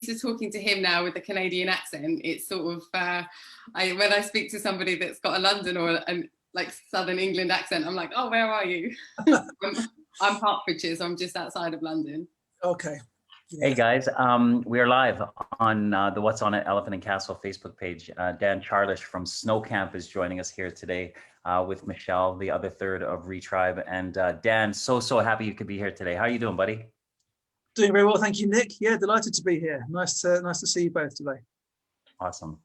to talking to him now with the Canadian accent, it's sort of, when I speak to somebody that's got a London or like Southern England accent, I'm like, oh, where are you? I'm Hertfordshire, so I'm just outside of London. Okay. Yeah. Hey guys, we are live on the What's On at Elephant and Castle Facebook page. Dan Charlish from Snow Camp is joining us here today with Michelle, the other third of Retribe. And Dan, so happy you could be here today. How are you doing, buddy? Doing very well, thank you, Nick. Yeah, delighted to be here. Nice to see you both today. Awesome.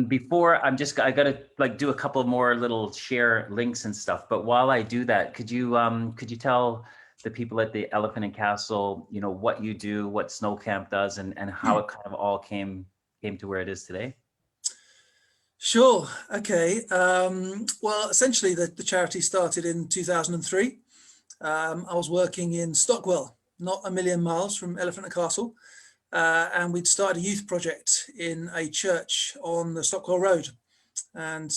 Before I gotta like do a couple more little share links and stuff. But while I do that, could you tell the people at the Elephant and Castle, you know, what you do, what Snow Camp does, and how it kind of all came to where it is today? Sure. Okay. Well, essentially, the charity started in 2003. I was working in Stockwell, not a million miles from Elephant and Castle, and we'd started a youth project in a church on the Stockwell Road, and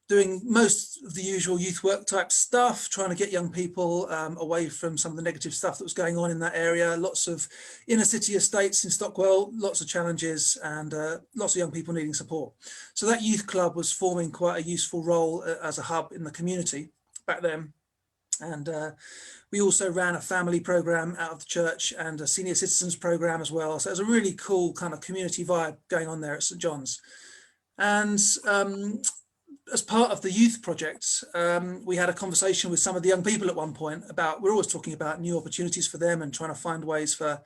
doing most of the usual youth work type stuff, trying to get young people away from some of the negative stuff that was going on in that area. Lots of inner city estates in Stockwell, lots of challenges, and lots of young people needing support. So that youth club was forming quite a useful role as a hub in the community back then. And we also ran a family program out of the church and a senior citizens program as well. So it was a really cool kind of community vibe going on there at St. John's. And as part of the youth project, we had a conversation with some of the young people at one point about, we're always talking about new opportunities for them and trying to find ways for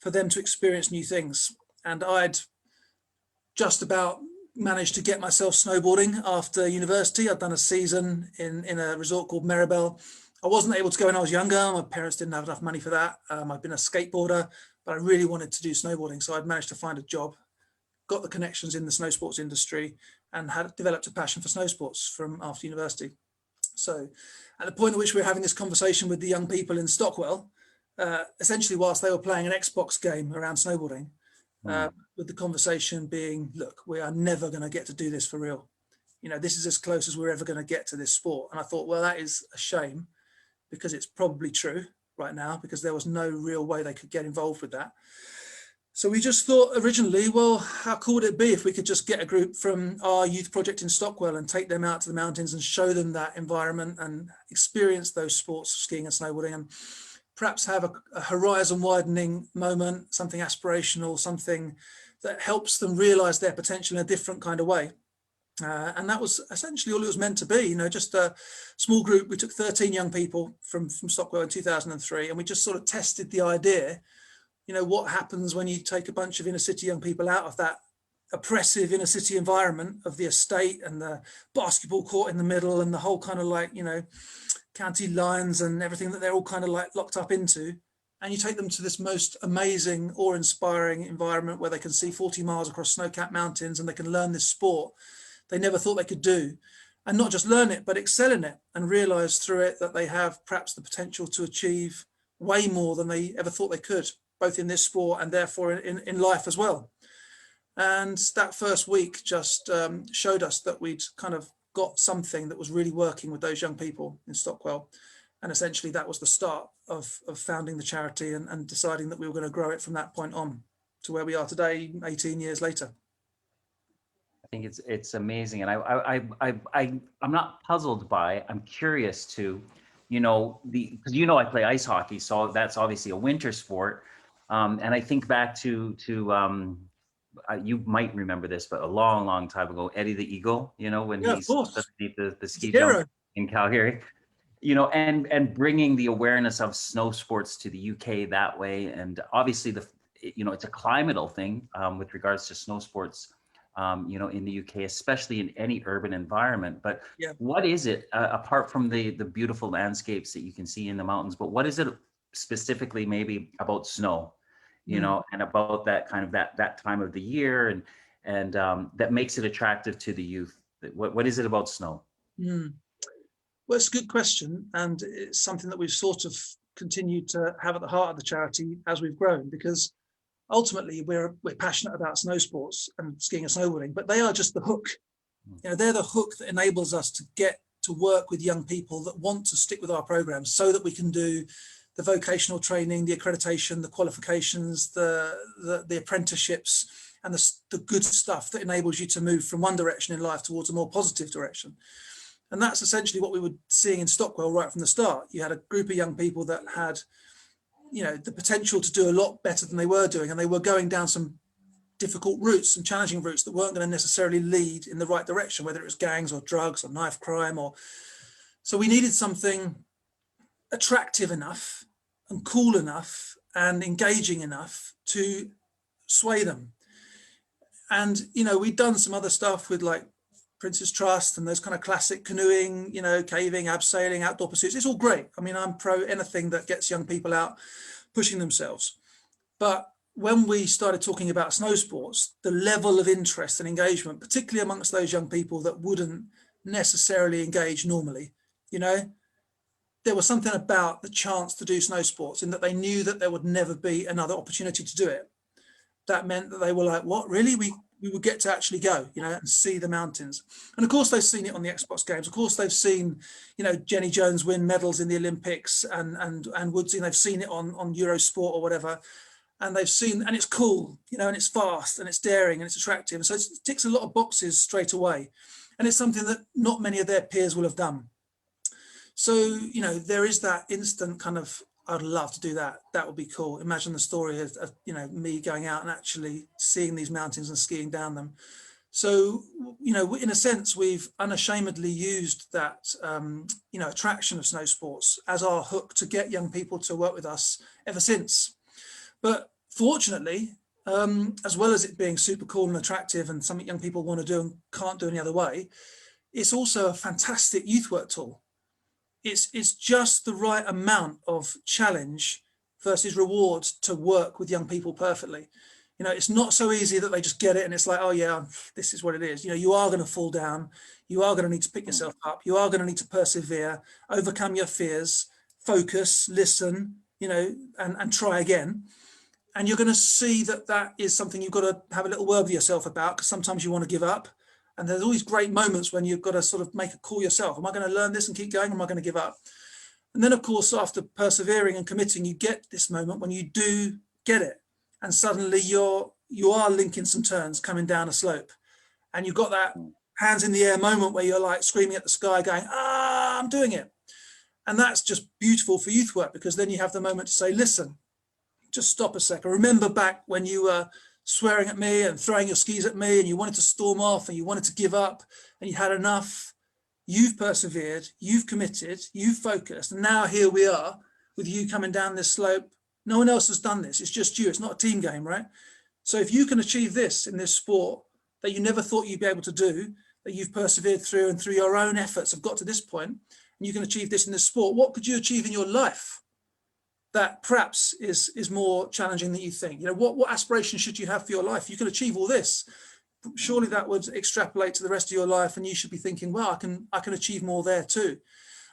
them to experience new things. And I'd just about managed to get myself snowboarding after university. I'd done a season in a resort called Maribel. I wasn't able to go when I was younger. My parents didn't have enough money for that. I'd been a skateboarder, but I really wanted to do snowboarding. So I'd managed to find a job, got the connections in the snow sports industry, and had developed a passion for snow sports from after university. So at the point at which we were having this conversation with the young people in Stockwell, essentially whilst they were playing an Xbox game around snowboarding, with the conversation being, look, we are never going to get to do this for real. You know, this is as close as we're ever going to get to this sport. And I thought, well, that is a shame, because it's probably true right now, because there was no real way they could get involved with that. So we just thought originally, well, how cool would it be if we could just get a group from our youth project in Stockwell and take them out to the mountains and show them that environment and experience those sports, skiing and snowboarding, and perhaps have a horizon widening moment, something aspirational, something that helps them realize their potential in a different kind of way. And that was essentially all it was meant to be, you know, just a small group. We took 13 young people from Stockwell in 2003, and we just sort of tested the idea. You know, what happens when you take a bunch of inner city young people out of that oppressive inner city environment of the estate and the basketball court in the middle and the whole kind of like, you know, county lines and everything that they're all kind of like locked up into. And you take them to this most amazing, awe-inspiring environment where they can see 40 miles across snow-capped mountains and they can learn this sport they never thought they could do. And not just learn it, but excel in it and realize through it that they have perhaps the potential to achieve way more than they ever thought they could, both in this sport and therefore in life as well. And that first week just showed us that we'd kind of got something that was really working with those young people in Stockwell. And essentially that was the start of founding the charity and deciding that we were going to grow it from that point on to where we are today, 18 years later. I think it's amazing. And I'm not puzzled by, I'm curious to, you know, because you know I play ice hockey, so that's obviously a winter sport. And I think back to you might remember this, but a long time ago, Eddie the Eagle, you know, when he's underneath the ski jump in Calgary, you know, and bringing the awareness of snow sports to the UK that way. And obviously you know, it's a climatal thing with regards to snow sports, you know, in the UK, especially in any urban environment. But what is it, apart from the beautiful landscapes that you can see in the mountains, but what is it specifically maybe about snow, you know, and about that kind of that time of the year and that makes it attractive to the youth? What is it about snow? Well, it's a good question. And it's something that we've sort of continued to have at the heart of the charity as we've grown, because ultimately we're passionate about snow sports and skiing and snowboarding, but they are just the hook. You know, they're the hook that enables us to get to work with young people that want to stick with our programs so that we can do the vocational training, the accreditation, the qualifications, the apprenticeships, and the good stuff that enables you to move from one direction in life towards a more positive direction. And that's essentially what we were seeing in Stockwell right from the start. You had a group of young people that had, you know, the potential to do a lot better than they were doing, and they were going down some difficult routes, some challenging routes that weren't going to necessarily lead in the right direction, whether it was gangs or drugs or knife crime. Or so we needed something attractive enough and cool enough and engaging enough to sway them. And, you know, we'd done some other stuff with like Prince's Trust and those kind of classic canoeing, you know, caving, abseiling, outdoor pursuits. It's all great. I mean, I'm pro anything that gets young people out pushing themselves. But when we started talking about snow sports, the level of interest and engagement, particularly amongst those young people that wouldn't necessarily engage normally, you know, there was something about the chance to do snow sports in that they knew that there would never be another opportunity to do it. That meant that they were like, what, really? We would get to actually go, you know, and see the mountains. And of course, they've seen it on the Xbox games. Of course, they've seen, you know, Jenny Jones win medals in the Olympics and Woodsy, and they've seen it on Eurosport or whatever. And they've seen, and it's cool, you know, and it's fast and it's daring and it's attractive. And so it ticks a lot of boxes straight away. And it's something that not many of their peers will have done. So, you know, there is that instant kind of, I'd love to do that. That would be cool. Imagine the story of, you know, me going out and actually seeing these mountains and skiing down them. So, you know, in a sense, we've unashamedly used that, you know, attraction of snow sports as our hook to get young people to work with us ever since. But fortunately, as well as it being super cool and attractive and something young people want to do and can't do any other way, it's also a fantastic youth work tool. It's just the right amount of challenge versus reward to work with young people perfectly. You know, it's not so easy that they just get it and it's like, oh yeah, this is what it is. You know, you are going to fall down. You are going to need to pick yourself up. You are going to need to persevere, overcome your fears, focus, listen, you know, and try again. And you're going to see that that is something you've got to have a little word with yourself about, because sometimes you want to give up. And there's always great moments when you've got to sort of make a call yourself. Am I going to learn this and keep going? Or am I going to give up? And then, of course, after persevering and committing, you get this moment when you do get it. And suddenly you are linking some turns coming down a slope. And you've got that hands in the air moment where you're like screaming at the sky going, I'm doing it. And that's just beautiful for youth work, because then you have the moment to say, listen, just stop a second. Remember back when you were swearing at me and throwing your skis at me and you wanted to storm off and you wanted to give up and you had enough. You've persevered, you've committed, you've focused. And now here we are with you coming down this slope. No one else has done this. It's just you. It's not a team game, right? So if you can achieve this in this sport that you never thought you'd be able to do, that you've persevered through and through your own efforts have got to this point, and you can achieve this in this sport, what could you achieve in your life that perhaps is more challenging than you think? You know, what aspirations should you have for your life? You can achieve all this. Surely that would extrapolate to the rest of your life, and you should be thinking, well, I can achieve more there too.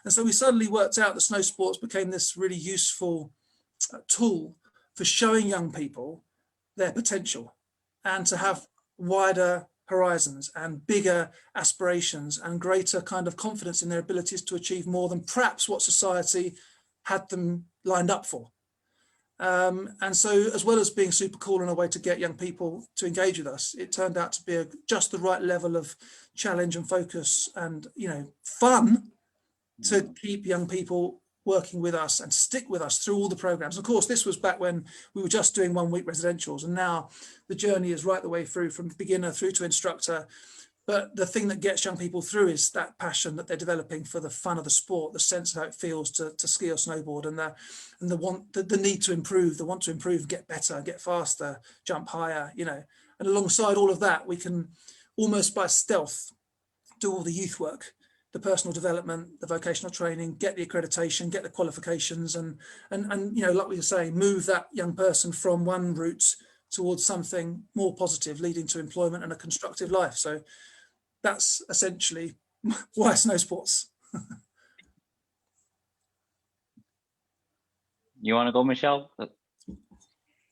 And so we suddenly worked out that snow sports became this really useful tool for showing young people their potential and to have wider horizons and bigger aspirations and greater kind of confidence in their abilities to achieve more than perhaps what society had them lined up for. And so, as well as being super cool in a way to get young people to engage with us, it turned out to be just the right level of challenge and focus and, you know, fun to keep young people working with us and to stick with us through all the programs. Of course, this was back when we were just doing 1 week residentials, and now the journey is right the way through, from beginner through to instructor. But the thing that gets young people through is that passion that they're developing for the fun of the sport, the sense of how it feels to ski or snowboard, and the need to improve, the want to improve, get better, get faster, jump higher, you know. And alongside all of that, we can almost by stealth do all the youth work, the personal development, the vocational training, get the accreditation, get the qualifications, and you know, like we were saying, move that young person from one route towards something more positive, leading to employment and a constructive life. So that's essentially why snow sports. You want to go, Michelle?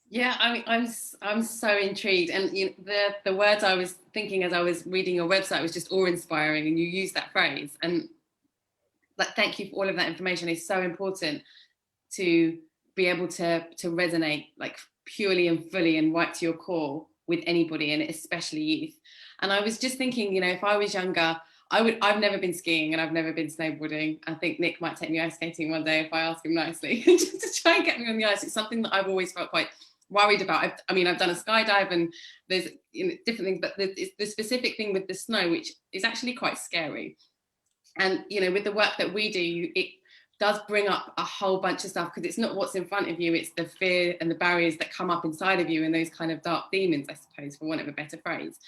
Yeah, I mean, I'm so intrigued, and you know, the words I was thinking as I was reading your website was just awe-inspiring, and you used that phrase, and like, thank you for all of that information. It's so important. to be able to resonate like purely and fully and right to your core with anybody, and especially youth. And I was just thinking, you know, if I was younger, I've never been skiing and I've never been snowboarding. I think Nick might take me ice skating one day if I ask him nicely, just to try and get me on the ice. It's something that I've always felt quite worried about. I mean, I've done a skydive and there's, you know, different things, but the specific thing with the snow, which is actually quite scary. And, you know, with the work that we do, it does bring up a whole bunch of stuff, because it's not what's in front of you, it's the fear and the barriers that come up inside of you, and those kind of dark demons, I suppose, for want of a better phrase.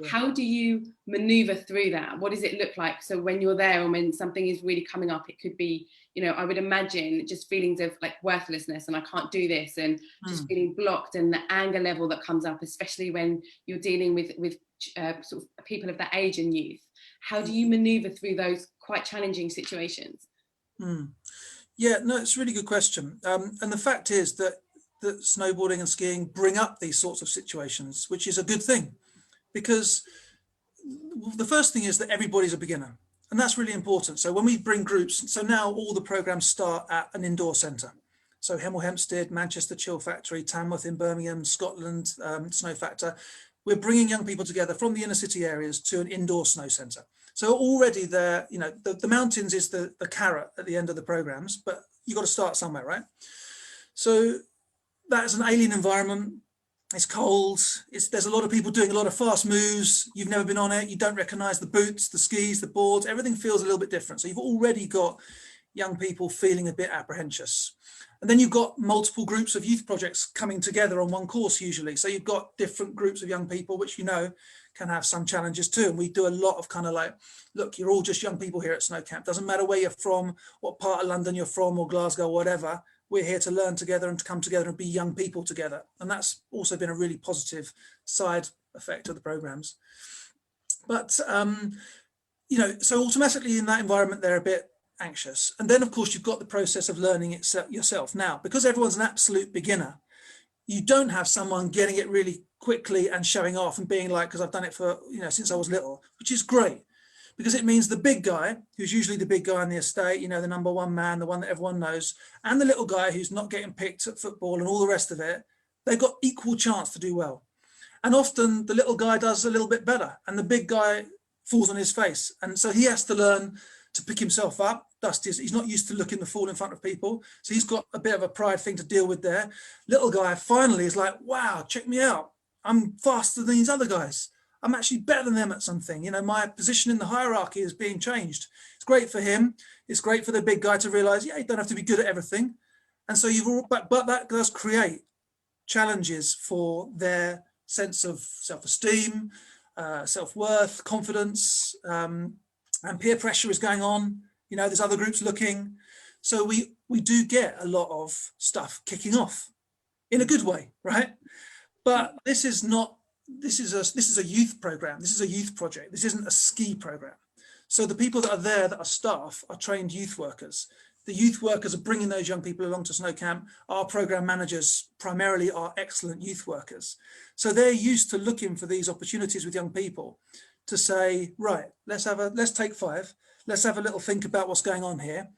Yeah. How do you maneuver through that? What does it look like? So when you're there and when something is really coming up, it could be, you know, I would imagine just feelings of like worthlessness and I can't do this, and just feeling blocked, and the anger level that comes up, especially when you're dealing with sort of people of that age and youth. How do you maneuver through those quite challenging situations? Yeah, no, it's a really good question. And the fact is that snowboarding and skiing bring up these sorts of situations, which is a good thing, because the first thing is that everybody's a beginner, and that's really important. So when we bring groups, so now all the programs start at an indoor centre. So Hemel Hempstead, Manchester Chill Factory, Tamworth in Birmingham, Scotland, Snow Factor. We're bringing young people together from the inner city areas to an indoor snow centre. So already there, you know, the mountains is the carrot at the end of the programs, but you've got to start somewhere, right? So that is an alien environment. It's cold. There's a lot of people doing a lot of fast moves. You've never been on it. You don't recognize the boots, the skis, the boards. Everything feels a little bit different. So you've already got young people feeling a bit apprehensive. And then you've got multiple groups of youth projects coming together on one course usually. So you've got different groups of young people, which, you know, can have some challenges too. And we do a lot of kind of like, look, you're all just young people here at Snow Camp. Doesn't matter where you're from, what part of London you're from, or Glasgow, or whatever. We're here to learn together and to come together and be young people together. And that's also been a really positive side effect of the programs. But, you know, so automatically in that environment, they're a bit anxious. And then, of course, you've got the process of learning it yourself. Now, because everyone's an absolute beginner, you don't have someone getting it really quickly and showing off and being like, because I've done it for, you know, since I was little, which is great, because it means the big guy, who's usually the big guy in the estate, you know, the number one man, the one that everyone knows, and the little guy who's not getting picked at football and all the rest of it, they've got equal chance to do well. And often the little guy does a little bit better and the big guy falls on his face. And so he has to learn to pick himself up. He's not used to looking the fool in front of people. So he's got a bit of a pride thing to deal with there. Little guy finally is like, wow, check me out. I'm faster than these other guys. I'm actually better than them at something. You know, my position in the hierarchy is being changed. It's great for him. It's great for the big guy to realize, yeah, you don't have to be good at everything. And so but that does create challenges for their sense of self-esteem, self-worth, confidence, and peer pressure is going on. You know, there's other groups looking. So we do get a lot of stuff kicking off in a good way, right? But this is a youth program. This is a youth project. This isn't a ski program. So the people that are there that are staff are trained youth workers. The youth workers are bringing those young people along to Snow Camp. Our program managers primarily are excellent youth workers. So they're used to looking for these opportunities with young people to say, right, let's take 5. Let's have a little think about what's going on here.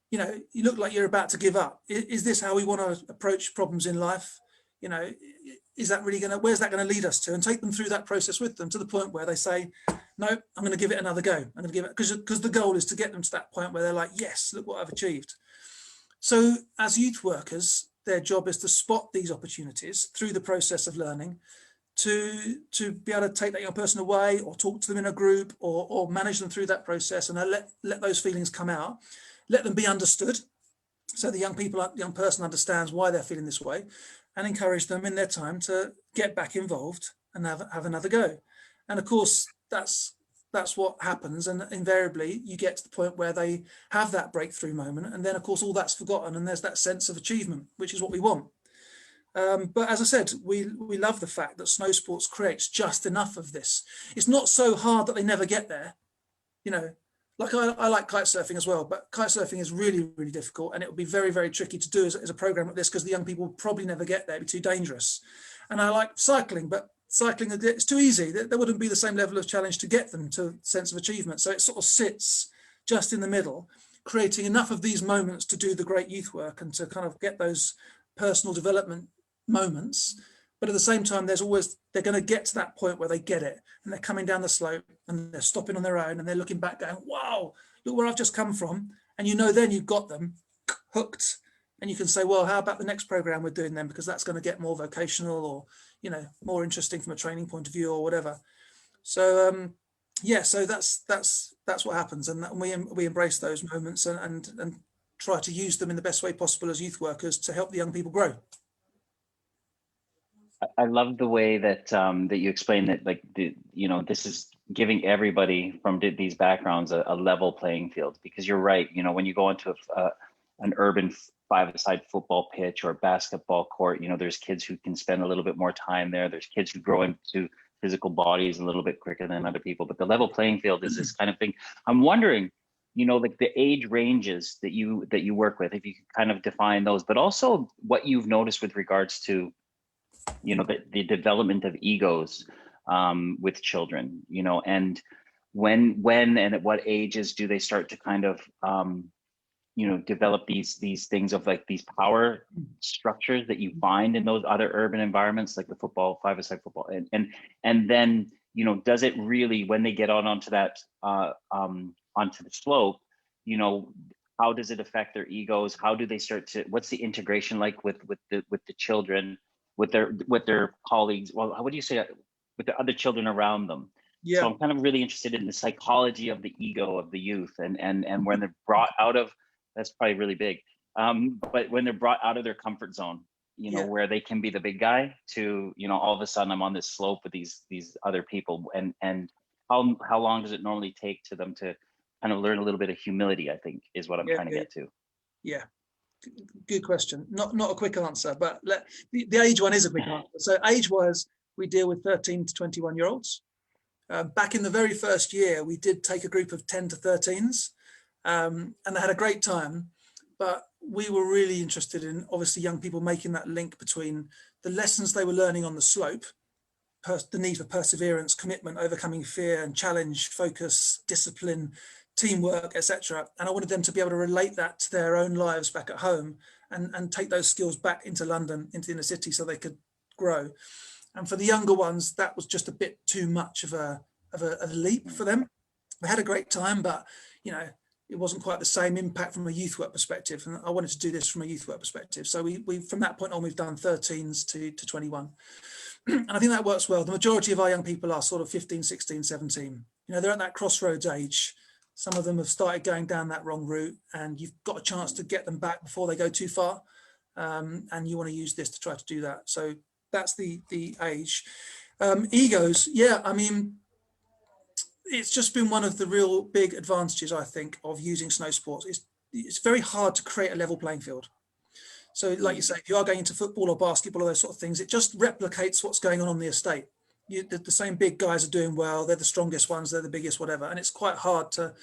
You know, you look like you're about to give up. Is this how we want to approach problems in life? You know, is that really where's that going to lead us to? And take them through that process with them to the point where they say, no, I'm going to give it another go. I'm going to give it, because the goal is to get them to that point where they're like, yes, look what I've achieved. So as youth workers, their job is to spot these opportunities through the process of learning, to be able to take that young person away or talk to them in a group or manage them through that process and let those feelings come out, let them be understood. So the young person understands why they're feeling this way, and encourage them in their time to get back involved and have another go. And of course, that's what happens. And invariably you get to the point where they have that breakthrough moment. And then of course, all that's forgotten and there's that sense of achievement, which is what we want. But as I said, we love the fact that snow sports creates just enough of this. It's not so hard that they never get there. You know, like I like kite surfing as well, but kite surfing is really, really difficult. And it would be very, very tricky to do as a program like this because the young people will probably never get there. It'd be too dangerous. And I like cycling, but cycling, it's too easy. There wouldn't be the same level of challenge to get them to a sense of achievement. So it sort of sits just in the middle, creating enough of these moments to do the great youth work and to kind of get those personal development moments. But at the same time, they're going to get to that point where they get it and they're coming down the slope and they're stopping on their own and they're looking back going, wow, look where I've just come from. And then you've got them hooked, and you can say, well, how about the next program we're doing then? Because that's going to get more vocational or, more interesting from a training point of view or whatever. So, yeah, so that's what happens. And we embrace those moments and try to use them in the best way possible as youth workers to help the young people grow. I love the way that that you explain that, like, this is giving everybody from these backgrounds a level playing field, because you're right. When you go into an urban five-a-side football pitch or basketball court, there's kids who can spend a little bit more time there. There's kids who grow into physical bodies a little bit quicker than other people, but the level playing field is this kind of thing. I'm wondering, like the age ranges that you work with, if you could kind of define those, but also what you've noticed with regards to the development of egos with children, and when and at what ages do they start to kind of develop these things of like these power structures that you find in those other urban environments, like the football, five-a-side football, and then does it really, when they get onto that onto the slope, how does it affect their egos? How do they start to, what's the integration like with the children, with their colleagues? Well, what do you say, with the other children around them? Yeah. So I'm kind of really interested in the psychology of the ego of the youth, and when they're brought out of, that's probably really big, but when they're brought out of their comfort zone, where they can be the big guy to, all of a sudden I'm on this slope with these other people, and how long does it normally take to them to kind of learn a little bit of humility, I think is what I'm trying to get to. Yeah. Good question. Not a quick answer, but the age one is a quick answer. So age-wise, we deal with 13 to 21-year-olds. Back in the very first year, we did take a group of 10 to 13s, and they had a great time. But we were really interested in, obviously, young people making that link between the lessons they were learning on the slope, the need for perseverance, commitment, overcoming fear and challenge, focus, discipline, teamwork, etc. And I wanted them to be able to relate that to their own lives back at home and take those skills back into London, into the inner city, so they could grow. And for the younger ones, that was just a bit too much of a leap for them. They had a great time, but it wasn't quite the same impact from a youth work perspective. And I wanted to do this from a youth work perspective. So we from that point on, we've done 13s to 21. And I think that works well. The majority of our young people are sort of 15, 16, 17. They're at that crossroads age. Some of them have started going down that wrong route, and you've got a chance to get them back before they go too far. And you want to use this to try to do that. So that's the age. Egos, yeah, I mean, it's just been one of the real big advantages, I think, of using snow sports. It's very hard to create a level playing field. So like you say, if you are going into football or basketball or those sort of things, it just replicates what's going on the estate. The same big guys are doing well. They're the strongest ones. They're the biggest, whatever. And it's quite hard to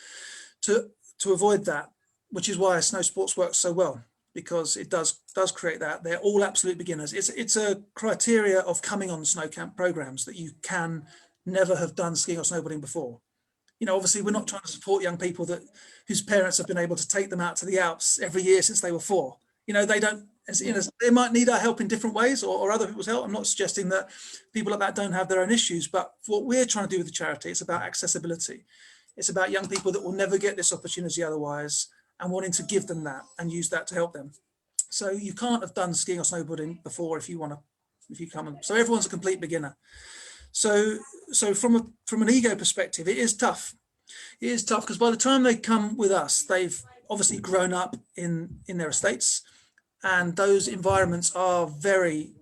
avoid that, which is why snow sports works so well, because it does create that. They're all absolute beginners. It's a criteria of coming on snow camp programs that you can never have done skiing or snowboarding before. Obviously we're not trying to support young people whose parents have been able to take them out to the Alps every year since they were 4. They don't, they might need our help in different ways or other people's help. I'm not suggesting that people like that don't have their own issues, but what we're trying to do with the charity, it's about accessibility. It's about young people that will never get this opportunity otherwise, and wanting to give them that and use that to help them. So you can't have done skiing or snowboarding before if you come on. So everyone's a complete beginner. So from an ego perspective, it is tough. It is tough because by the time they come with us, they've obviously grown up in their estates, and those environments are very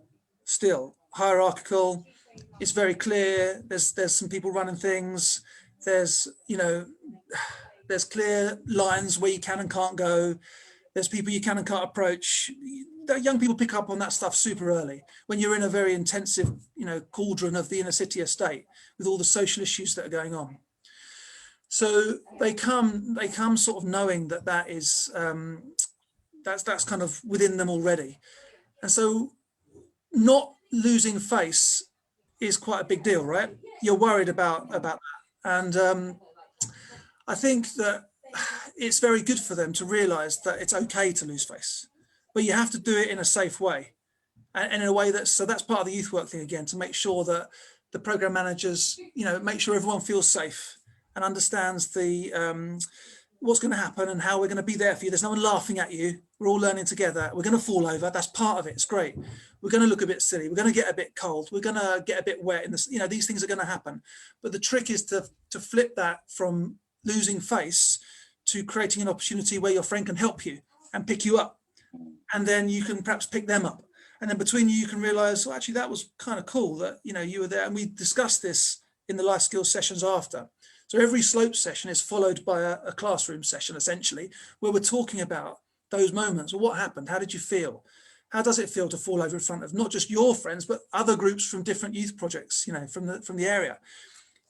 still hierarchical. It's very clear. There's some people running things. There's clear lines where you can and can't go. There's people you can and can't approach. The young people pick up on that stuff super early when you're in a very intensive, cauldron of the inner city estate with all the social issues that are going on. So they come sort of knowing that is that's kind of within them already, and so not losing face is quite a big deal, right? You're worried about that, and I think that it's very good for them to realize that it's okay to lose face, but you have to do it in a safe way, and in a way so that's part of the youth work thing again, to make sure that the program managers, make sure everyone feels safe and understands the what's going to happen and how we're going to be there for you. There's no one laughing at you. We're all learning together. We're going to fall over. That's part of it. It's great. We're going to look a bit silly. We're going to get a bit cold. We're going to get a bit wet in this. These things are going to happen. But the trick is to flip that from losing face to creating an opportunity where your friend can help you and pick you up. And then you can perhaps pick them up. And then between you can realize, well, actually, that was kind of cool that, you were there. And we discussed this in the life skills sessions after. So every slope session is followed by a classroom session, essentially, where we're talking about those moments. Well, what happened? How did you feel? How does it feel to fall over in front of not just your friends, but other groups from different youth projects, from the area?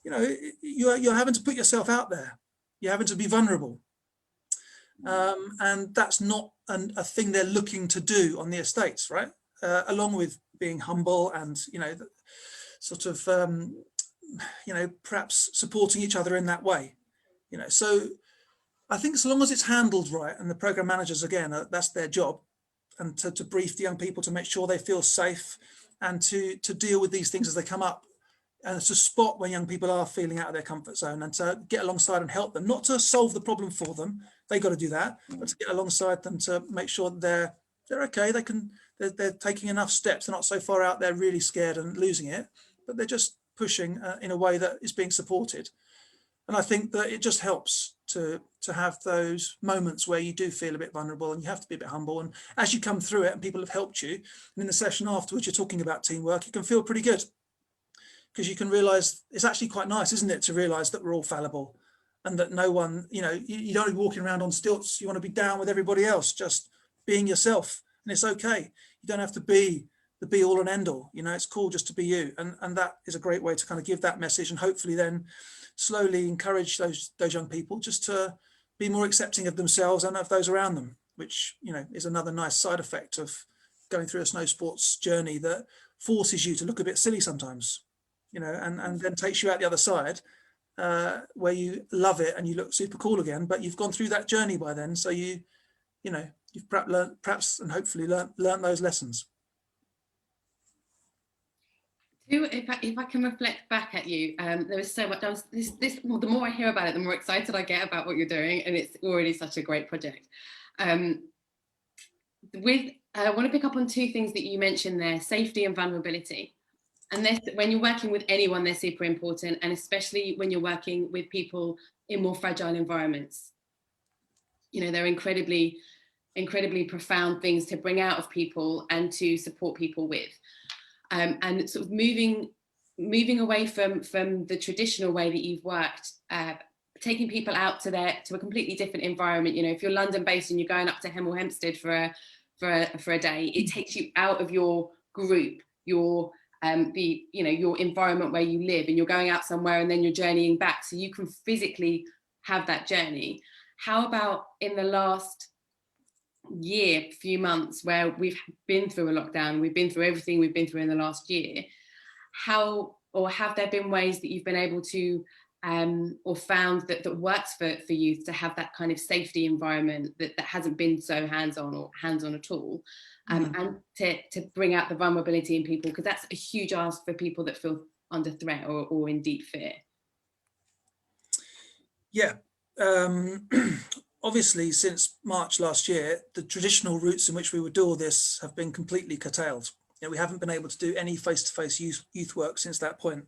You're having to put yourself out there. You're having to be vulnerable. And that's not a thing they're looking to do on the estates, right? Along with being humble and, sort of, perhaps supporting each other in that way. So I think as long as it's handled right, and the program managers, again, that's their job, and to brief the young people to make sure they feel safe and to deal with these things as they come up, and to spot when young people are feeling out of their comfort zone and to get alongside and help them, not to solve the problem for them. They've got to do that, but to get alongside them to make sure that they're okay. They're taking enough steps. They're not so far out there really scared and losing it, but they're just pushing in a way that is being supported. And I think that it just helps to have those moments where you do feel a bit vulnerable and you have to be a bit humble. And as you come through it and people have helped you, and in the session afterwards, you're talking about teamwork, you can feel pretty good, because you can realize it's actually quite nice, isn't it, to realize that we're all fallible and that no one, you don't be walking around on stilts. You want to be down with everybody else, just being yourself. And it's okay. You don't have to be the be all and end all. It's cool just to be you. And that is a great way to kind of give that message, and hopefully then slowly encourage those young people just to be more accepting of themselves and of those around them, which, is another nice side effect of going through a snow sports journey that forces you to look a bit silly sometimes, and then takes you out the other side, where you love it and you look super cool again, but you've gone through that journey by then. So you've perhaps and hopefully learned those lessons. If I can reflect back at you, there was so much. Well, the more I hear about it, the more excited I get about what you're doing, and it's already such a great project. I want to pick up on two things that you mentioned there: safety and vulnerability. And when you're working with anyone, they're super important, and especially when you're working with people in more fragile environments. They're incredibly profound things to bring out of people and to support people with. And sort of moving away from the traditional way that you've worked, taking people out to a completely different environment. If you're London based and you're going up to Hemel Hempstead for a day, it takes you out of your group, your environment where you live, and you're going out somewhere and then you're journeying back, so you can physically have that journey. How about in the last few months, where we've been through a lockdown, we've been through everything we've been through in the last year, have there been ways that you've been able to or found that works for youth to have that kind of safety environment that hasn't been so hands-on at all, and to bring out the vulnerability in people, because that's a huge ask for people that feel under threat or in deep fear? Yeah. Obviously, since March last year, the traditional routes in which we would do all this have been completely curtailed. We haven't been able to do any face-to-face youth work since that point.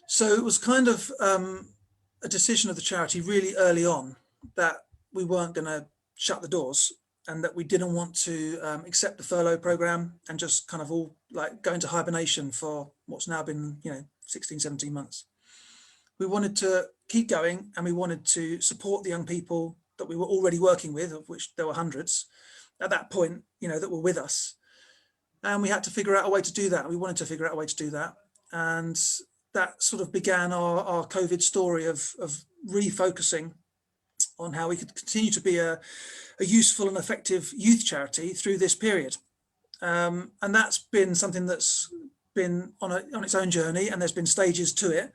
So it was kind of a decision of the charity really early on that we weren't going to shut the doors, and that we didn't want to accept the furlough program and just kind of all go into hibernation for what's now been 16, 17 months. We wanted to keep going, and we wanted to support the young people that we were already working with, of which there were hundreds at that point, that were with us. And we had to figure out a way to do that. We wanted to figure out a way to do that. And that sort of began our COVID story of refocusing on how we could continue to be a useful and effective youth charity through this period. And that's been something that's been on its own journey, and there's been stages to it.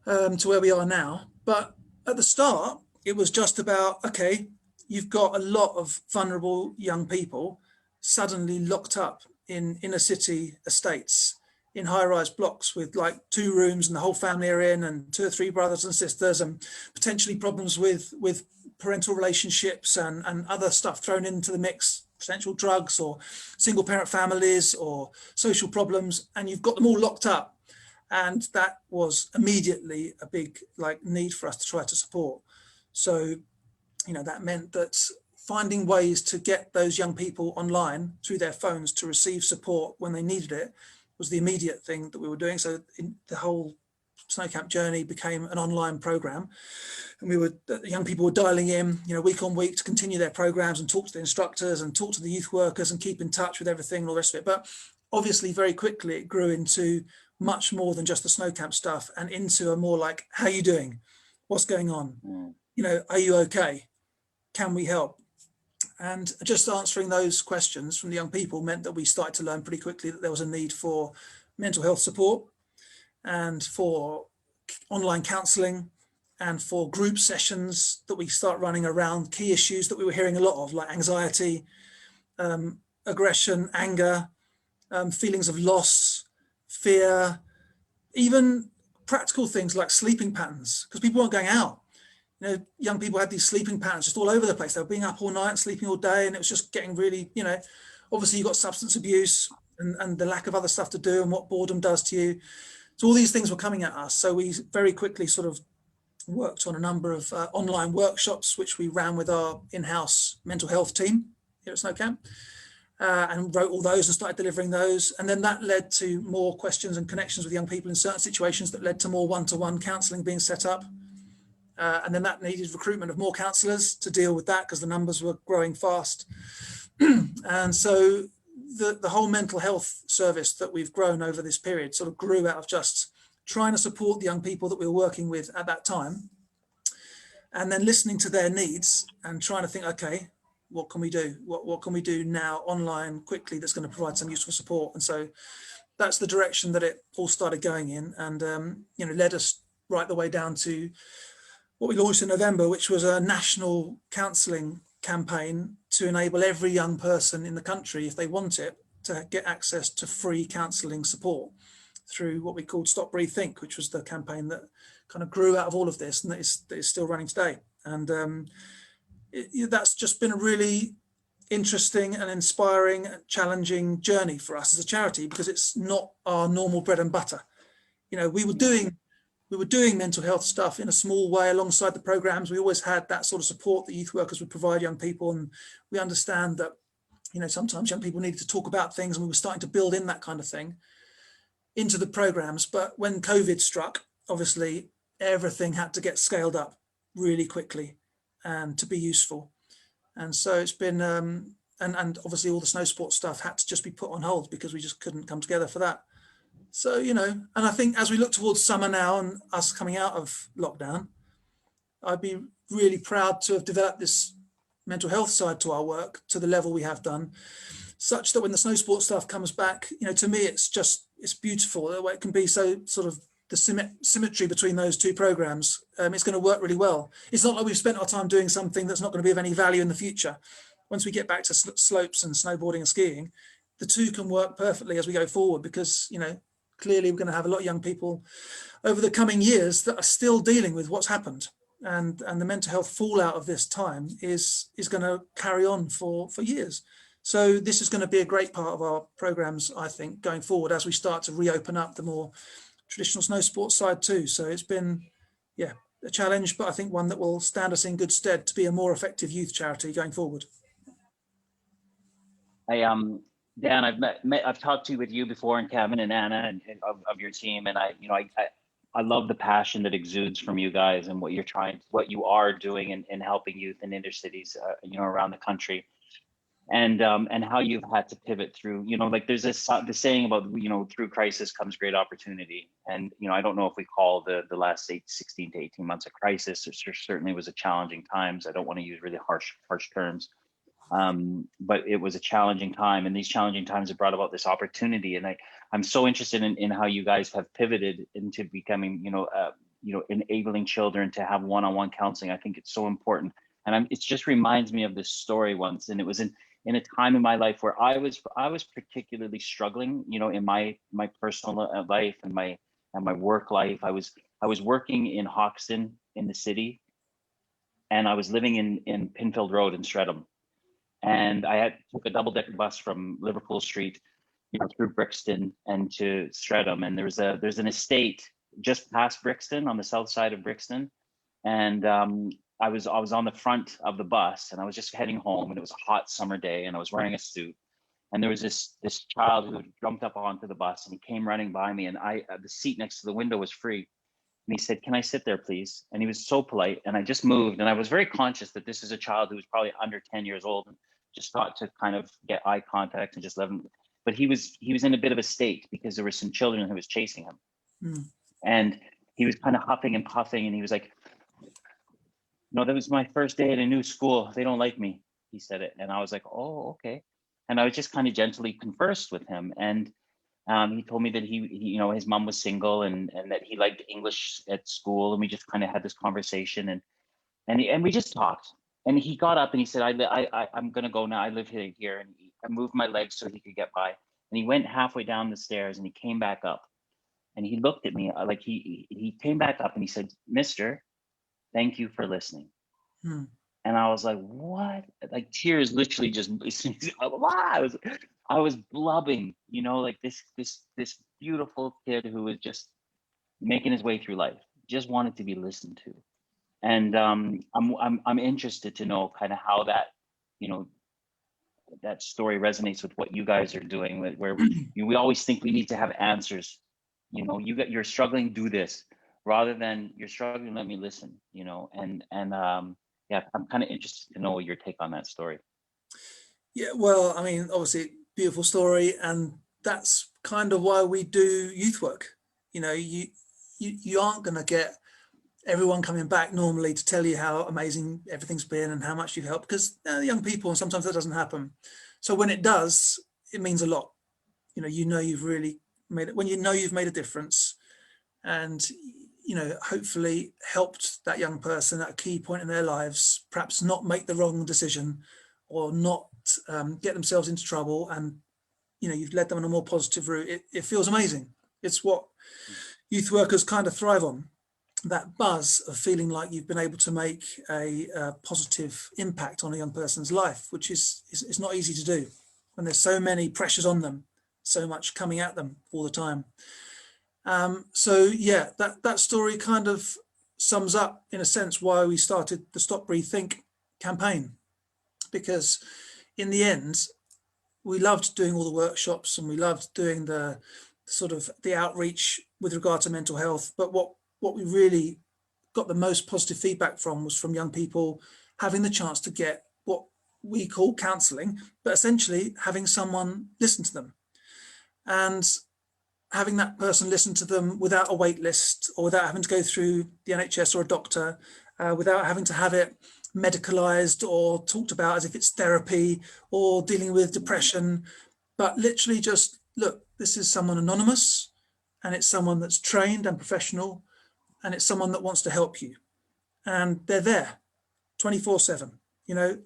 To where we are now. But at the start, it was just about, okay, you've got a lot of vulnerable young people suddenly locked up in inner city estates, in high-rise blocks with like 2 rooms and the whole family are in, and 2 or 3 brothers and sisters, and potentially problems with parental relationships and other stuff thrown into the mix, potential drugs or single parent families or social problems, and you've got them all locked up. And that was immediately a big like need for us to try to support. So, you know, that meant that finding ways to get those young people online through their phones to receive support when they needed it was the immediate thing that we were doing. So the whole snow camp journey became an online program, and the young people were dialing in, you know, week on week to continue their programs and talk to the instructors and talk to the youth workers and keep in touch with everything and all the rest of it. But obviously very quickly it grew into much more than just the snow camp stuff, and into a more like, how are you doing? What's going on? You know, are you okay? Can we help? And just answering those questions from the young people meant that we started to learn pretty quickly that there was a need for mental health support, and for online counselling, and for group sessions that we start running around key issues that we were hearing a lot of, like anxiety, aggression, anger, feelings of loss, fear, even practical things like sleeping patterns, because people weren't going out. You know, young people had these sleeping patterns just all over the place. They were being up all night and sleeping all day, and it was just getting really, you know, obviously you've got substance abuse and the lack of other stuff to do and what boredom does to you. So all these things were coming at us. So we very quickly sort of worked on a number of online workshops, which we ran with our in-house mental health team here at Snow Camp, and wrote all those and started delivering those. And then that led to more questions and connections with young people in certain situations that led to more one-to-one counselling being set up. And then that needed recruitment of more counsellors to deal with that because the numbers were growing fast. And so the whole mental health service that we've grown over this period sort of grew out of just trying to support the young people that we were working with at that time, and then listening to their needs and trying to think, okay, what can we do? What can we do now online quickly that's going to provide some useful support? And so that's the direction that it all started going in, and you know, led us right the way down to what we launched in November, which was a national counselling campaign to enable every young person in the country, if they want it, to get access to free counselling support through what we called Stop, Breathe, Think, which was the campaign that kind of grew out of all of this, and that is still running today. And that's just been a really interesting and inspiring, challenging journey for us as a charity, because it's not our normal bread and butter. You know, we were doing mental health stuff in a small way alongside the programs. We always had that sort of support that youth workers would provide young people, and we understand that, you know, sometimes young people needed to talk about things, and we were starting to build in that kind of thing into the programs. But when COVID struck, obviously everything had to get scaled up really quickly and to be useful. And so it's been and obviously all the snow sports stuff had to just be put on hold because we just couldn't come together for that. So, you know, and I think as we look towards summer now and us coming out of lockdown, I'd be really proud to have developed this mental health side to our work to the level we have done, such that when the snow sports stuff comes back, you know, to me, it's beautiful the way it can be. So sort of the symmetry between those two programs, it's going to work really well. It's not like we've spent our time doing something that's not going to be of any value in the future. Once we get back to slopes and snowboarding and skiing, the two can work perfectly as we go forward, because, you know, clearly we're going to have a lot of young people over the coming years that are still dealing with what's happened, and the mental health fallout of this time is going to carry on for years. So this is going to be a great part of our programs, I think, going forward as we start to reopen up the more traditional snow sports side too. So it's been, yeah, a challenge, but I think one that will stand us in good stead to be a more effective youth charity going forward. Dan, I've talked to you with you before, and Kevin and Anna and of your team, and I love the passion that exudes from you guys and what you are doing in helping youth in inner cities, you know, around the country, and how you've had to pivot through, you know, like there's the saying about, you know, through crisis comes great opportunity, and you know, I don't know if we call the last 16 to 18 months a crisis. It certainly was a challenging times. I don't want to use really harsh terms. But it was a challenging time, and these challenging times have brought about this opportunity. And I'm so interested in how you guys have pivoted into becoming, you know, enabling children to have one-on-one counseling. I think it's so important. And it just reminds me of this story once, and it was in a time in my life where I was particularly struggling, in my personal life and my work life. I was working in Hoxton in the city, and I was living in Pinfield Road in Streatham, and I took a double-decker bus from Liverpool Street, through Brixton and to Streatham, and there's an estate just past Brixton on the south side of Brixton, and I was on the front of the bus, and I was just heading home, and it was a hot summer day, and I was wearing a suit, and there was this child who had jumped up onto the bus, and he came running by me, and the seat next to the window was free, and he said, "Can I sit there, please?" And he was so polite, and I just moved, and I was very conscious that this is a child who was probably under 10 years old, and just thought to kind of get eye contact and just let him. But he was in a bit of a state because there were some children who was chasing him, and he was kind of huffing and puffing, and he was like, "No, that was my first day at a new school. They don't like me." He said it, and I was like, "Oh, okay." And I was just kind of gently conversed with him, and he told me that he his mom was single, and that he liked English at school, and we just kind of had this conversation, and we just talked. And he got up and he said, "I'm gonna go now. I live here." And I moved my legs so he could get by. And he went halfway down the stairs, and he came back up, and he looked at me like he came back up, and he said, "Mister, thank you for listening." And I was like, "What?" Like tears literally just I was blubbing, like this beautiful kid who was just making his way through life, just wanted to be listened to. And I'm interested to know kind of how that, that story resonates with what you guys are doing, where we always think we need to have answers. You're struggling, do this, rather than you're struggling, let me listen. Yeah, I'm kind of interested to know your take on that story. Yeah, well, I mean, obviously, beautiful story, and that's kind of why we do youth work. You aren't going to get everyone coming back normally to tell you how amazing everything's been and how much you've helped, because young people, and sometimes that doesn't happen. So when it does, it means a lot. You've really made it, when you've made a difference, and hopefully helped that young person at a key point in their lives, perhaps not make the wrong decision or not get themselves into trouble, and you've led them on a more positive route. It feels amazing. It's what youth workers kind of thrive on, that buzz of feeling like you've been able to make a positive impact on a young person's life, which is not easy to do when there's so many pressures on them, so much coming at them all the time. So yeah, that story kind of sums up, in a sense, why we started the Stop, Breathe, Think campaign, because in the end, we loved doing all the workshops, and we loved doing the sort of the outreach with regard to mental health. But what we really got the most positive feedback from was from young people having the chance to get what we call counselling, but essentially having someone listen to them, and having that person listen to them without a wait list, or without having to go through the NHS or a doctor, without having to have it medicalized or talked about as if it's therapy or dealing with depression, but literally just, look, this is someone anonymous, and it's someone that's trained and professional, and it's someone that wants to help you, and they're there 24/7.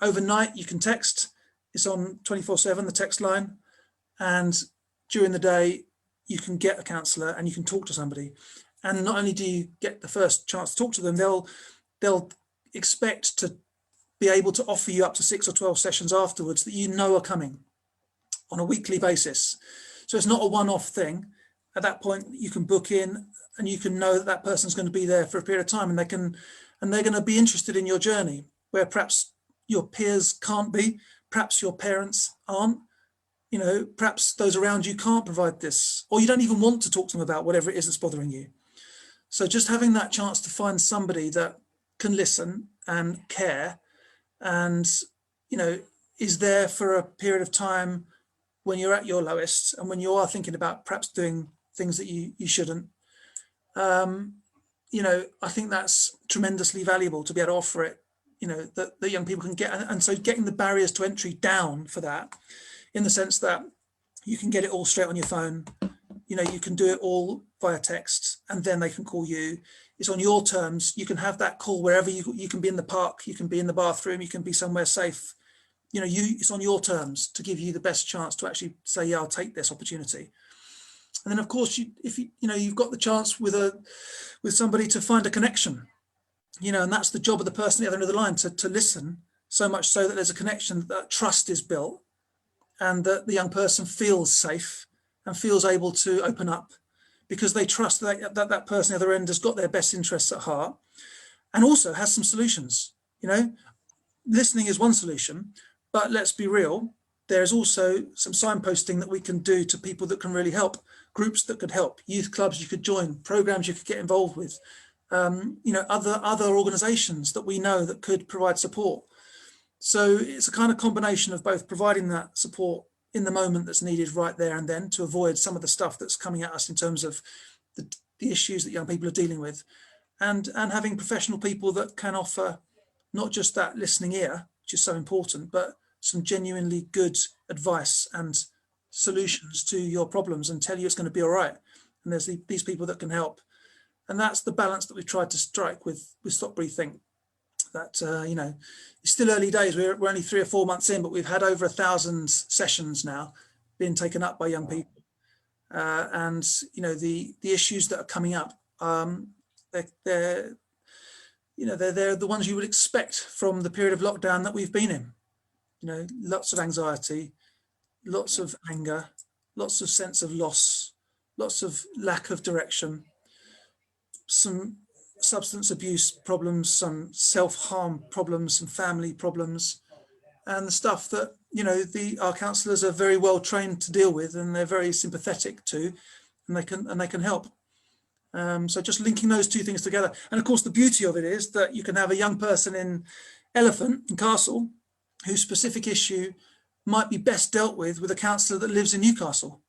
Overnight you can text, it's on 24/7, the text line, and during the day you can get a counsellor and you can talk to somebody. And not only do you get the first chance to talk to them, they'll expect to be able to offer you up to 6 or 12 sessions afterwards that are coming on a weekly basis. So it's not a one-off thing. At that point, you can book in, and you can know that that person's going to be there for a period of time, and they're going to be interested in your journey, where perhaps your peers can't be, perhaps your parents aren't, perhaps those around you can't provide this, or you don't even want to talk to them about whatever it is that's bothering you. So just having that chance to find somebody that can listen and care, and is there for a period of time when you're at your lowest, and when you are thinking about perhaps doing things that you shouldn't, I think that's tremendously valuable to be able to offer it, that young people can get. And so getting the barriers to entry down for that, in the sense that you can get it all straight on your phone, you can do it all via text, and then they can call you. It's on your terms. You can have that call wherever you can be, in the park, you can be in the bathroom, you can be somewhere safe. You know, it's on your terms to give you the best chance to actually say, yeah, I'll take this opportunity. And then, of course, if you've got the chance with somebody to find a connection, you know, and that's the job of the person at the other end of the line, to listen, so much so that there's a connection, that trust is built, and that the young person feels safe and feels able to open up, because they trust that person at the other end has got their best interests at heart, and also has some solutions. You know, listening is one solution, but let's be real, there's also some signposting that we can do to people that can really help, groups that could help, youth clubs you could join, programs you could get involved with, you know, other organizations that we know that could provide support. So it's a kind of combination of both providing that support in the moment that's needed right there and then, to avoid some of the stuff that's coming at us in terms of the issues that young people are dealing with, and having professional people that can offer not just that listening ear, which is so important, but some genuinely good advice and solutions to your problems, and tell you it's going to be all right. And there's these people that can help. And that's the balance that we've tried to strike with Stop, Breathe, Think. That, you know, it's still early days. We're only 3 or 4 months in, but we've had over 1,000 sessions now being taken up by young people. And, you know, the issues that are coming up, they're the ones you would expect from the period of lockdown that we've been in. You know, lots of anxiety, lots of anger, lots of sense of loss, lots of lack of direction, some substance abuse problems, some self-harm problems, some family problems, and the stuff that, you know, our counsellors are very well trained to deal with, and they're very sympathetic to, and they can help. So just linking those two things together. And of course, the beauty of it is that you can have a young person in Elephant and Castle whose specific issue might be best dealt with a counsellor that lives in Newcastle,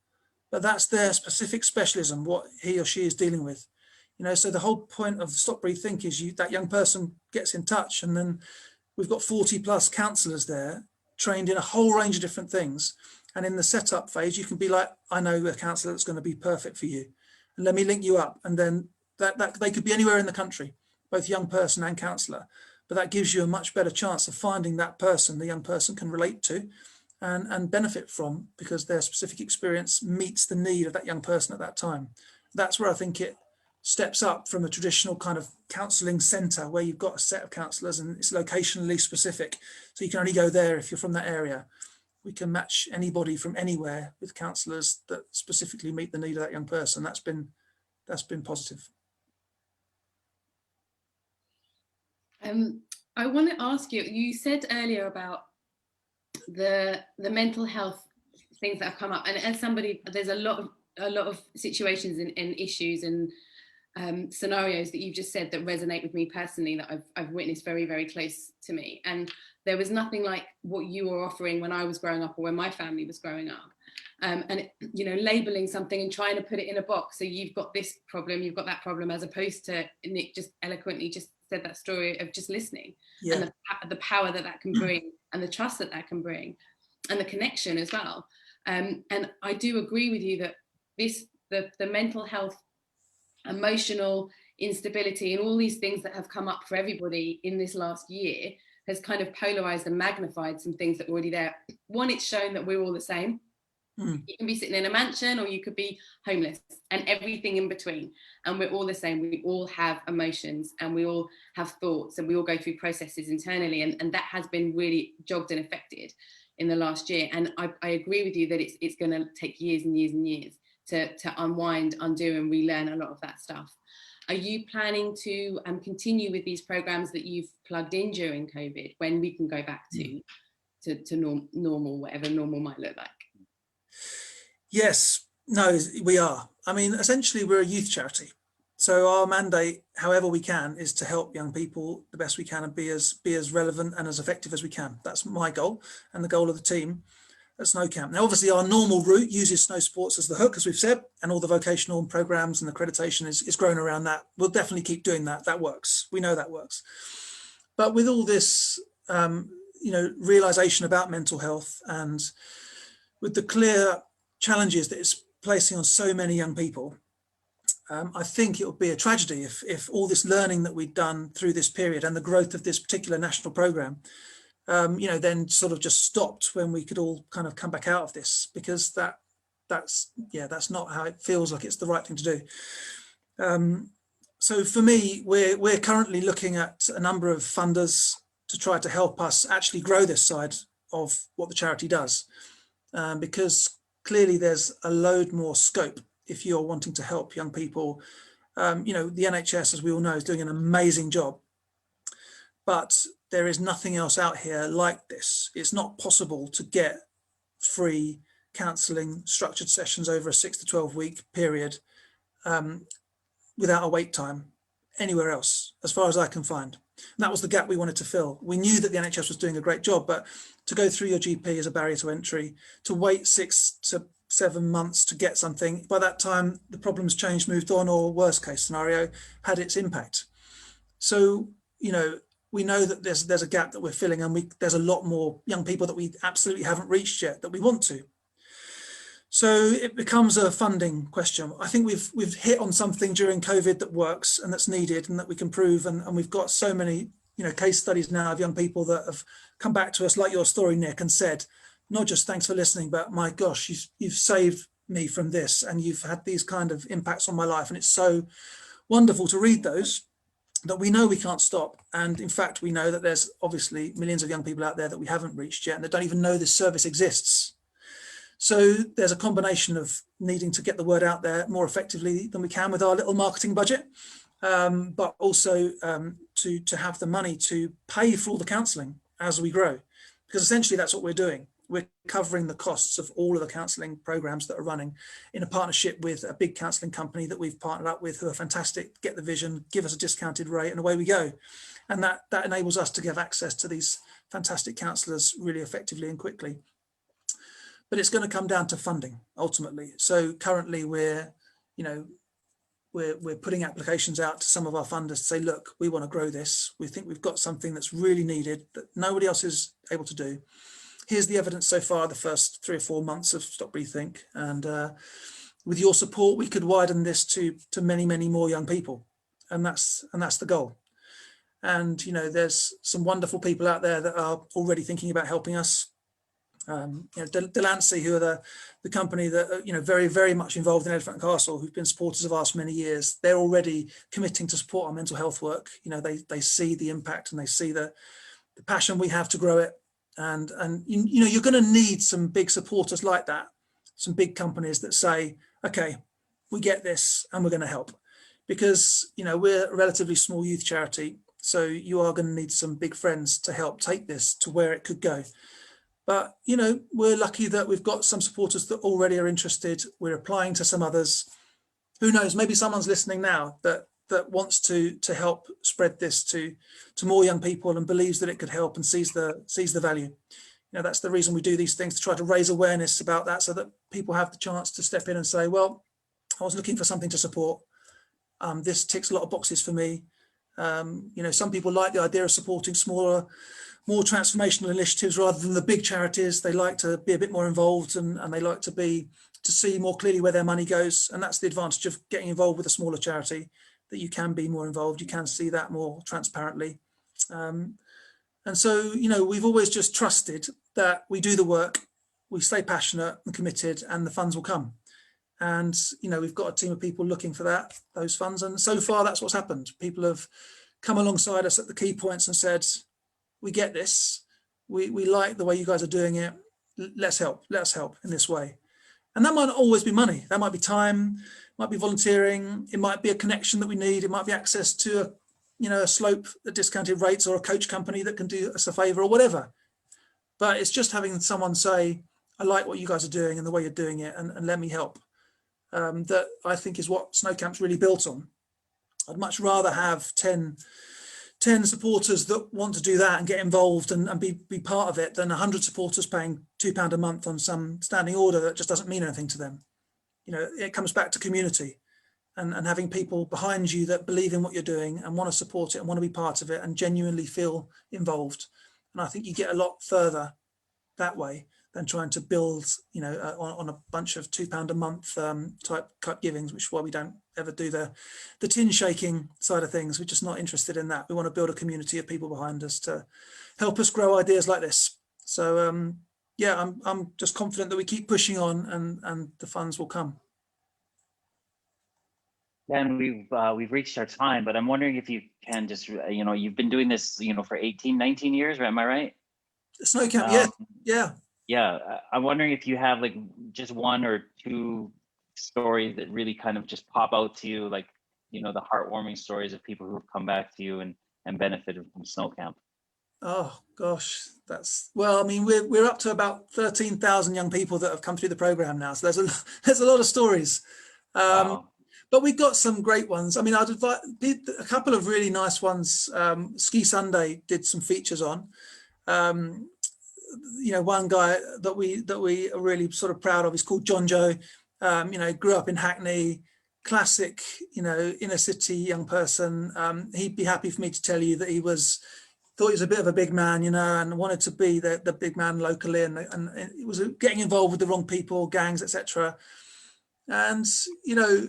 but that's their specific specialism, what he or she is dealing with. You know, so the whole point of Stop, Breathe, Think is that young person gets in touch, and then we've got 40 plus counsellors there trained in a whole range of different things. And in the setup phase, you can be like, I know a counsellor that's going to be perfect for you, and let me link you up. And then that they could be anywhere in the country, both young person and counsellor, but that gives you a much better chance of finding that person the young person can relate to and benefit from, because their specific experience meets the need of that young person at that time. That's where I think it steps up from a traditional kind of counselling centre, where you've got a set of counsellors and it's locationally specific, so you can only go there if you're from that area. We can match anybody from anywhere with counsellors that specifically meet the need of that young person. That's been positive. I want to ask you, you said earlier about the mental health things that have come up, and as somebody, there's a lot of situations and issues and scenarios that you've just said that resonate with me personally, that I've witnessed very, very close to me. And there was nothing like what you were offering when I was growing up or when my family was growing up. And you know, labeling something and trying to put it in a box. So you've got this problem, you've got that problem, as opposed to Nick just eloquently just said that story of just listening, and the power that can bring, and the trust that can bring, and the connection as well. And I do agree with you that the mental health, emotional instability, and all these things that have come up for everybody in this last year has kind of polarized and magnified some things that were already there. One, it's shown that we're all the same. You can be sitting in a mansion, or you could be homeless, and everything in between, and we're all the same. We all have emotions, and we all have thoughts, and we all go through processes internally, and that has been really jogged and affected in the last year. And I agree with you that it's going to take years and years and years to unwind, undo, and relearn a lot of that stuff. Are you planning to continue with these programs that you've plugged in during COVID, when we can go back to normal, whatever normal might look like? Yes, no, we are. I mean, essentially, we're a youth charity. So our mandate, however we can, is to help young people the best we can and be as relevant and as effective as we can. That's my goal and the goal of the team at Snow Camp. Now, obviously, our normal route uses snow sports as the hook, as we've said, and all the vocational programs and accreditation is grown around that. We'll definitely keep doing that. That works. We know that works. But with all this, realization about mental health, and with the clear challenges that it's placing on so many young people, I think it would be a tragedy if all this learning that we'd done through this period and the growth of this particular national programme, then sort of just stopped when we could all kind of come back out of this, because that's not how it feels like it's the right thing to do. So for me, we're currently looking at a number of funders to try to help us actually grow this side of what the charity does, because clearly there's a load more scope if you're wanting to help young people. The NHS, as we all know, is doing an amazing job, but there is nothing else out here like this. It's not possible to get free counselling structured sessions over a 6 to 12 week period without a wait time anywhere else, as far as I can find. And that was the gap we wanted to fill. We knew that the NHS was doing a great job, but to go through your GP is a barrier to entry. To wait 6 to 7 months to get something, by that time the problem's changed, moved on, or worst case scenario, had its impact. So, we know that there's a gap that we're filling, and there's a lot more young people that we absolutely haven't reached yet that we want to. So it becomes a funding question. I think we've hit on something during COVID that works and that's needed and that we can prove. And we've got so many, case studies now of young people that have come back to us, like your story, Nick, and said, not just thanks for listening, but my gosh, you've saved me from this, and you've had these kind of impacts on my life. And it's so wonderful to read those, that we know we can't stop. And in fact, we know that there's obviously millions of young people out there that we haven't reached yet, and they don't even know this service exists. So there's a combination of needing to get the word out there more effectively than we can with our little marketing budget, but also to have the money to pay for all the counselling as we grow, because essentially that's what we're doing. We're covering the costs of all of the counselling programs that are running in a partnership with a big counselling company that we've partnered up with, who are fantastic, get the vision, give us a discounted rate, and away we go. And that enables us to give access to these fantastic counsellors really effectively and quickly. But it's going to come down to funding ultimately. So currently we're putting applications out to some of our funders to say, look, we want to grow this. We think we've got something that's really needed that nobody else is able to do. Here's the evidence so far, the first 3 or 4 months of Stop Breathe Think. And with your support, we could widen this to many, many more young people. And that's the goal. And, there's some wonderful people out there that are already thinking about helping us. Delancey, who are the company that are, very, very much involved in Elephant and Castle, who've been supporters of ours for many years. They're already committing to support our mental health work. They see the impact, and they see the passion we have to grow it. And you're going to need some big supporters like that, some big companies that say, okay, we get this and we're going to help, because we're a relatively small youth charity, so you are going to need some big friends to help take this to where it could go. But we're lucky that we've got some supporters that already are interested. We're applying to some others. Who knows, maybe someone's listening now that wants to help spread this to more young people and believes that it could help and sees the value. That's the reason we do these things, to try to raise awareness about that, so that people have the chance to step in and say, well, I was looking for something to support. This ticks a lot of boxes for me. Some people like the idea of supporting smaller, more transformational initiatives rather than the big charities. They like to be a bit more involved, and they like to see more clearly where their money goes. And that's the advantage of getting involved with a smaller charity, that you can be more involved, you can see that more transparently. And so, we've always just trusted that we do the work, we stay passionate and committed, and the funds will come. And, we've got a team of people looking for those funds. And so far, that's what's happened. People have come alongside us at the key points and said, we get this. We like the way you guys are doing it. Let's help. Let us help in this way. And that might not always be money. That might be time, might be volunteering. It might be a connection that we need. It might be access to a slope at discounted rates, or a coach company that can do us a favor, or whatever. But it's just having someone say, I like what you guys are doing and the way you're doing it, and let me help. That I think is what Snow Camp's really built on. I'd much rather have 10 supporters that want to do that and get involved and be part of it than 100 supporters paying £2 a month on some standing order that just doesn't mean anything to them. It comes back to community and having people behind you that believe in what you're doing and want to support it and want to be part of it and genuinely feel involved. And I think you get a lot further that way than trying to build, you know, on a bunch of £2 a month type cut givings, which is why we don't ever do the tin shaking side of things. We're just not interested in that. We want to build a community of people behind us to help us grow ideas like this. So yeah, I'm just confident that we keep pushing on, and the funds will come. And we've reached our time, but I'm wondering if you can just, you know, you've been doing this, you know, for 18, 19 years, am I right? Snow camp, yeah. Yeah, I'm wondering if you have like just one or two stories that really kind of just pop out to you, like, you know, the heartwarming stories of people who have come back to you and benefited from snow camp. Oh gosh, well, I mean, we're up to about 13,000 young people that have come through the program now, so there's a lot of stories. Wow. But we've got some great ones. I mean, I'd invite a couple of really nice ones. Ski Sunday did some features on. You know, one guy that we are really sort of proud of is called John Joe. You know, grew up in Hackney, classic, you know, inner city young person. He'd be happy for me to tell you that he thought he was a bit of a big man, you know, and wanted to be the big man locally, and it was getting involved with the wrong people, gangs, etc. And, you know,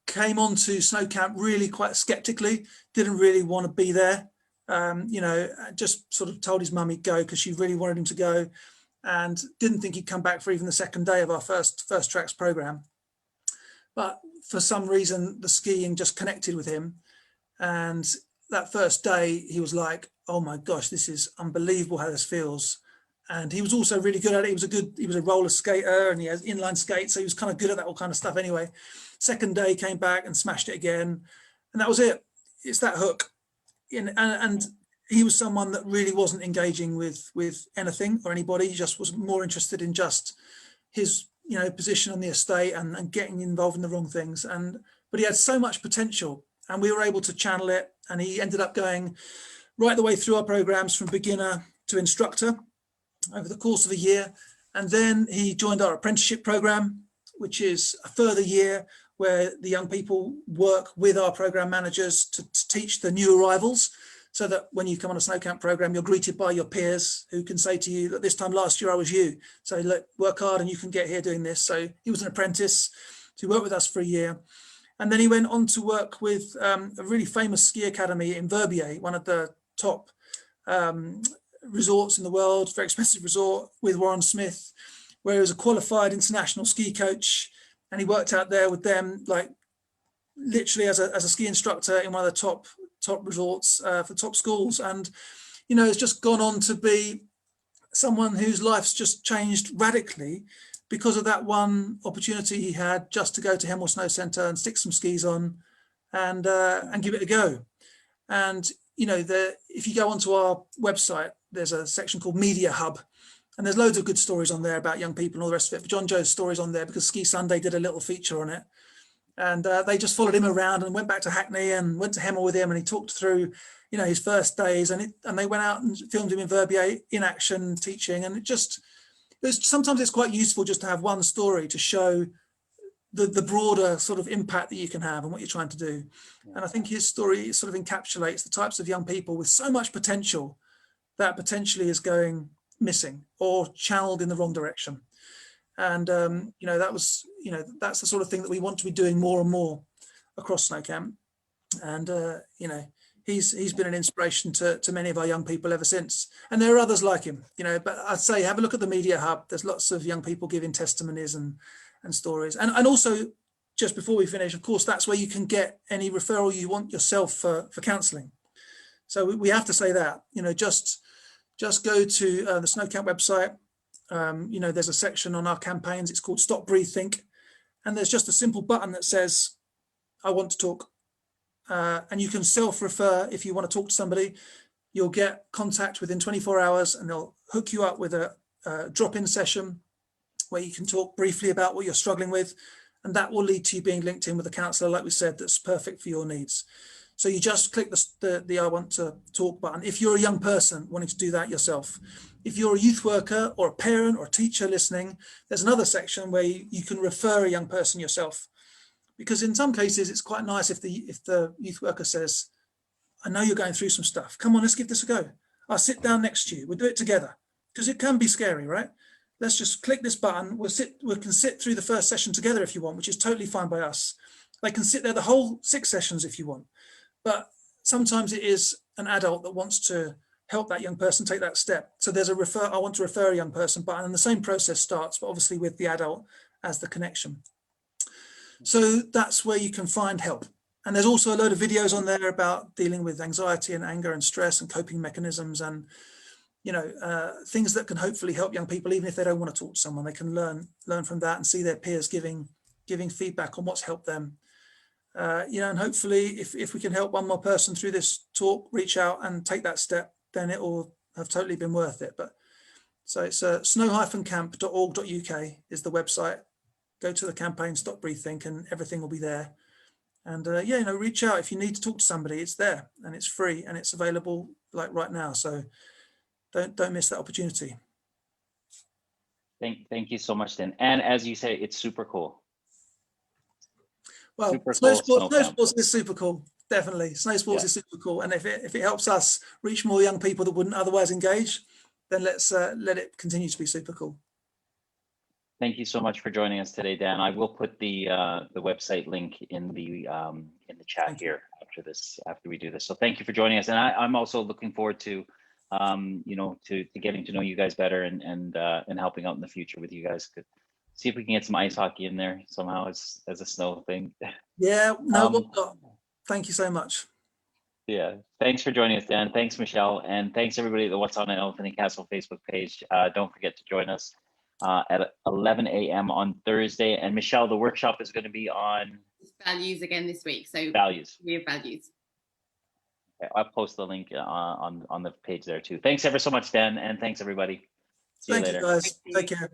came on to snow camp really quite skeptically, didn't really want to be there. You know, just sort of told his mum he'd go because she really wanted him to go, and didn't think he'd come back for even the second day of our first tracks program. But for some reason, the skiing just connected with him. And that first day, he was like, oh my gosh, this is unbelievable how this feels. And he was also really good at it. He was a roller skater, and he has inline skates, so he was kind of good at that all kind of stuff anyway. Second day, came back and smashed it again, and that was it. It's that hook. And he was someone that really wasn't engaging with anything or anybody. He just was more interested in just his, you know, position on the estate and getting involved in the wrong things. But he had so much potential, and we were able to channel it. And he ended up going right the way through our programs from beginner to instructor over the course of a year. And then he joined our apprenticeship program, which is a further year where the young people work with our program managers to teach the new arrivals, so that when you come on a snow camp program, you're greeted by your peers who can say to you that this time last year I was you. So look, work hard and you can get here doing this. So he was an apprentice. So he worked with us for a year. And then he went on to work with a really famous ski academy in Verbier, one of the top resorts in the world, very expensive resort, with Warren Smith, where he was a qualified international ski coach. And he worked out there with them, like literally as a ski instructor in one of the top resorts for top schools. And, you know, has just gone on to be someone whose life's just changed radically because of that one opportunity he had just to go to Hemel Snow Centre and stick some skis on and give it a go. And, you know, if you go onto our website, there's a section called Media Hub, and there's loads of good stories on there about young people and all the rest of it. But John Joe's story's on there because Ski Sunday did a little feature on it. And they just followed him around and went back to Hackney and went to Hemel with him, and he talked through, you know, his first days, and they went out and filmed him in Verbier in action teaching. And sometimes it's quite useful just to have one story to show the broader sort of impact that you can have and what you're trying to do. Yeah. And I think his story sort of encapsulates the types of young people with so much potential that potentially is going missing or channeled in the wrong direction. And you know, that's the sort of thing that we want to be doing more and more across Snow Camp. And you know, he's been an inspiration to many of our young people ever since. And there are others like him, you know. But I'd say have a look at the Media Hub. There's lots of young people giving testimonies and stories. And also, just before we finish, of course, that's where you can get any referral you want yourself for counselling. So we have to say that, you know, just go to the Snow Camp website. You know, there's a section on our campaigns. It's called Stop, Breathe, Think. And there's just a simple button that says, I want to talk. And you can self-refer if you want to talk to somebody. You'll get contact within 24 hours, and they'll hook you up with a drop-in session where you can talk briefly about what you're struggling with. And that will lead to you being linked in with a counsellor, like we said, that's perfect for your needs. So you just click the I want to talk button if you're a young person wanting to do that yourself. If you're a youth worker or a parent or a teacher listening, there's another section where you can refer a young person yourself. Because in some cases, it's quite nice if the youth worker says, I know you're going through some stuff. Come on, let's give this a go. I'll sit down next to you. We'll do it together. Because it can be scary, right? let's just click this button. We can sit through the first session together if you want, which is totally fine by us. They can sit there the whole 6 sessions if you want. But sometimes it is an adult that wants to help that young person take that step. So there's a I want to refer a young person button, and the same process starts, but obviously with the adult as the connection. So that's where you can find help. And there's also a load of videos on there about dealing with anxiety and anger and stress and coping mechanisms, and things that can hopefully help young people, even if they don't want to talk to someone. They can learn from that and see their peers giving feedback on what's helped them. And hopefully if we can help one more person through this talk, reach out and take that step, then it will have totally been worth it. But so it's snow-camp.org.uk is the website. Go to the campaign Stop, Breathe, Think, and everything will be there. And reach out if you need to talk to somebody. It's there and it's free and it's available like right now. So don't miss that opportunity. Thank you so much, Dan. And as you say, it's super cool. Well, super snow cool sports is super cool. Definitely, snow sports is super cool. And if it helps us reach more young people that wouldn't otherwise engage, then let's let it continue to be super cool. Thank you so much for joining us today, Dan. I will put the website link in the chat here after we do this. So thank you for joining us, and I'm also looking forward to to getting to know you guys better and helping out in the future with you guys. See if we can get some ice hockey in there somehow as a snow thing. Yeah, thank you so much. Yeah, thanks for joining us, Dan. Thanks, Michelle, and thanks everybody at the What's on an Elephant and Castle Facebook page. Don't forget to join us at 11 a.m. on Thursday. And Michelle, the workshop is going to be on values again this week. So values. We have values. Okay, I'll post the link on the page there too. Thanks ever so much, Dan, and thanks everybody. See you later. Thank you guys. Take care.